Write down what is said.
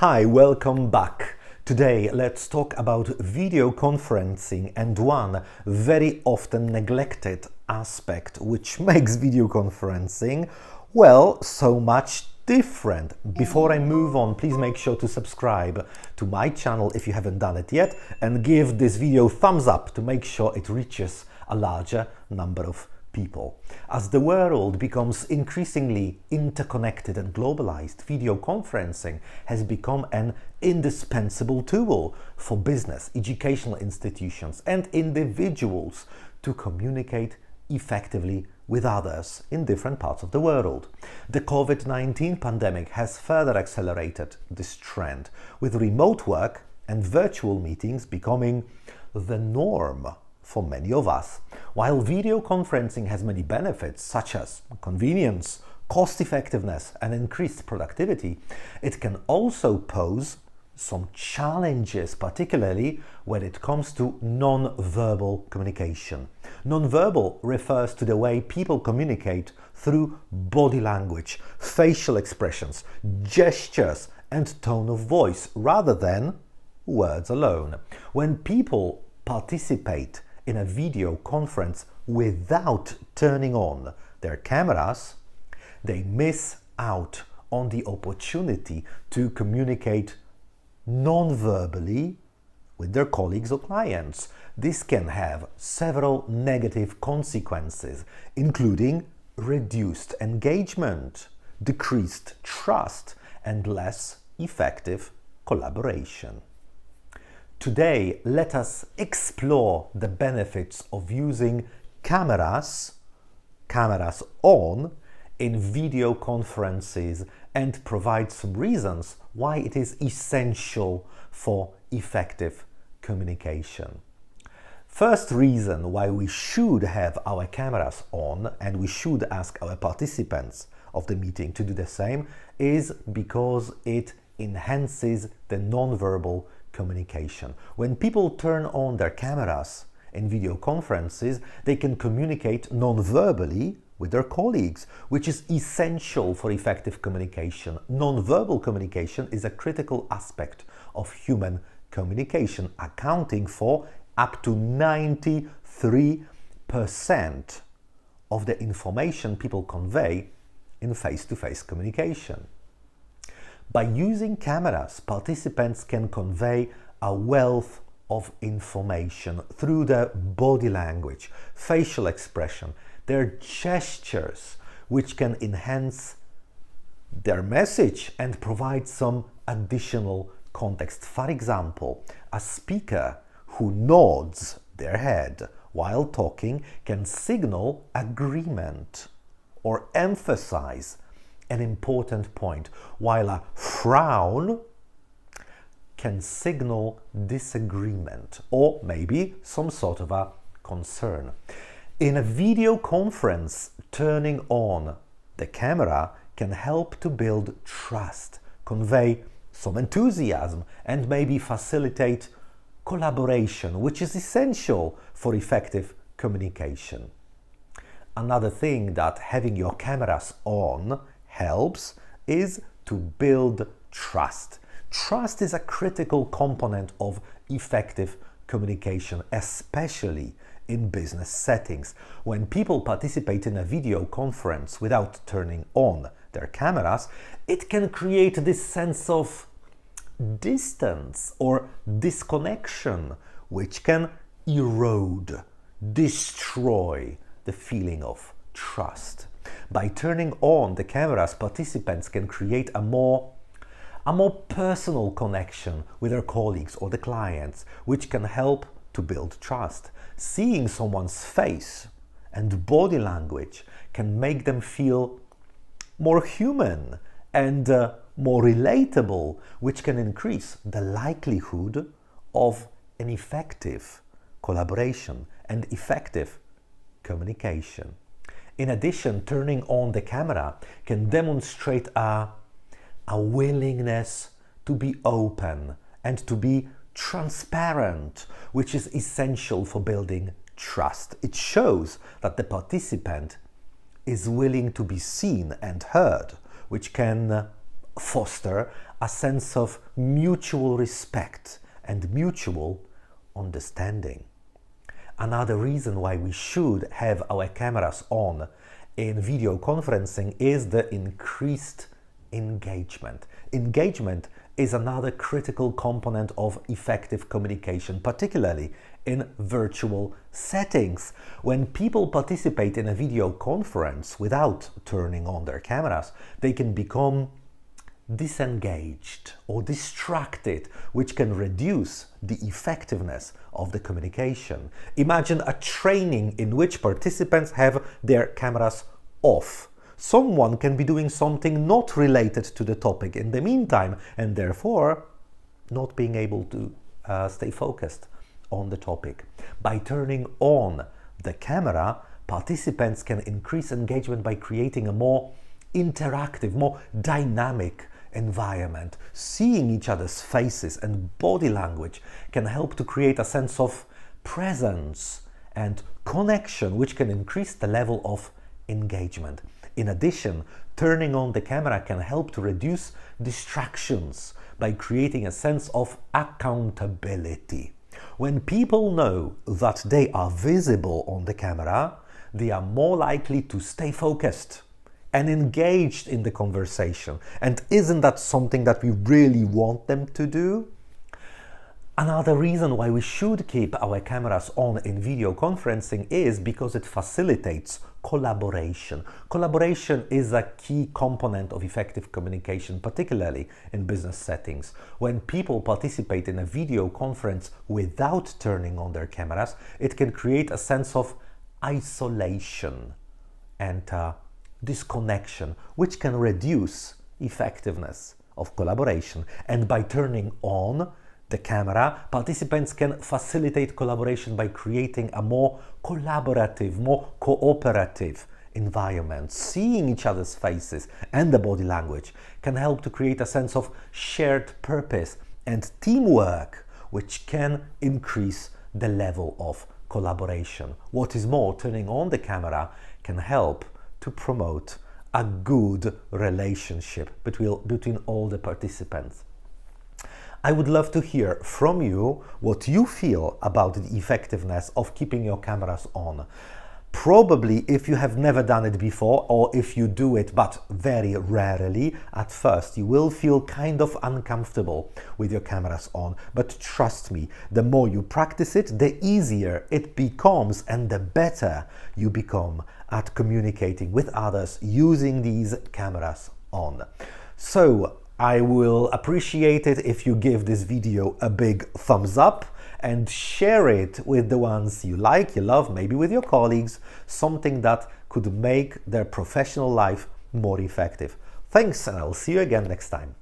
Hi, welcome back. Today, let's talk about video conferencing and one very often neglected aspect which makes video conferencing, well, so much different. Before I move on, please make sure to subscribe to my channel if you haven't done it yet and give this video a thumbs up to make sure it reaches a larger number of people. As the world becomes increasingly interconnected and globalized, video conferencing has become an indispensable tool for business, educational institutions, and individuals to communicate effectively with others in different parts of the world. The COVID-19 pandemic has further accelerated this trend, with remote work and virtual meetings becoming the norm for many of us. While video conferencing has many benefits such as convenience, cost effectiveness, and increased productivity, it can also pose some challenges, particularly when it comes to non-verbal communication. Non-verbal refers to the way people communicate through body language, facial expressions, gestures, and tone of voice, rather than words alone. When people participate in a video conference without turning on their cameras, they miss out on the opportunity to communicate non-verbally with their colleagues or clients. This can have several negative consequences, including reduced engagement, decreased trust, and less effective collaboration. Today, let us explore the benefits of using cameras on in video conferences and provide some reasons why it is essential for effective communication. First reason why we should have our cameras on, and we should ask our participants of the meeting to do the same, is because it enhances the non-verbal communication. When people turn on their cameras in video conferences, they can communicate non-verbally with their colleagues, which is essential for effective communication. Non-verbal communication is a critical aspect of human communication, accounting for up to 93% of the information people convey in face-to-face communication. By using cameras, participants can convey a wealth of information through their body language, facial expression, their gestures, which can enhance their message and provide some additional context. For example, a speaker who nods their head while talking can signal agreement or emphasize an important point, while a frown can signal disagreement or maybe some sort of a concern. In a video conference, turning on the camera can help to build trust, convey some enthusiasm, and maybe facilitate collaboration, which is essential for effective communication. Another thing that having your cameras on helps is to build trust. Trust is a critical component of effective communication, especially in business settings. When people participate in a video conference without turning on their cameras, it can create this sense of distance or disconnection, which can erode, destroy the feeling of trust. By turning on the cameras, participants can create a more personal connection with their colleagues or the clients, which can help to build trust. Seeing someone's face and body language can make them feel more human and more relatable, which can increase the likelihood of an effective collaboration and effective communication. In addition, turning on the camera can demonstrate a willingness to be open and to be transparent, which is essential for building trust. It shows that the participant is willing to be seen and heard, which can foster a sense of mutual respect and mutual understanding. Another reason why we should have our cameras on in video conferencing is the increased engagement. Engagement is another critical component of effective communication, particularly in virtual settings. When people participate in a video conference without turning on their cameras, they can become disengaged or distracted, which can reduce the effectiveness of the communication. Imagine a training in which participants have their cameras off. Someone can be doing something not related to the topic in the meantime, and therefore not being able to stay focused on the topic. By turning on the camera, participants can increase engagement by creating a more interactive, more dynamic environment. Seeing each other's faces and body language can help to create a sense of presence and connection, which can increase the level of engagement. In addition, turning on the camera can help to reduce distractions by creating a sense of accountability. When people know that they are visible on the camera, they are more likely to stay focused and engaged in the conversation. And isn't that something that we really want them to do? Another reason why we should keep our cameras on in video conferencing is because it facilitates collaboration. Collaboration is a key component of effective communication, particularly in business settings. When people participate in a video conference without turning on their cameras, it can create a sense of isolation and disconnection, which can reduce effectiveness of collaboration. And by turning on the camera, participants can facilitate collaboration by creating a more collaborative, more cooperative environment. Seeing each other's faces and the body language can help to create a sense of shared purpose and teamwork, which can increase the level of collaboration. What is more, turning on the camera can help to promote a good relationship between all the participants. I would love to hear from you what you feel about the effectiveness of keeping your cameras on. Probably if you have never done it before, or if you do it but very rarely, at first you will feel kind of uncomfortable with your cameras on. But trust me, the more you practice it, the easier it becomes and the better you become at communicating with others using these cameras on. So I will appreciate it if you give this video a big thumbs up and share it with the ones you like, you love, maybe with your colleagues, something that could make their professional life more effective. Thanks, and I'll see you again next time.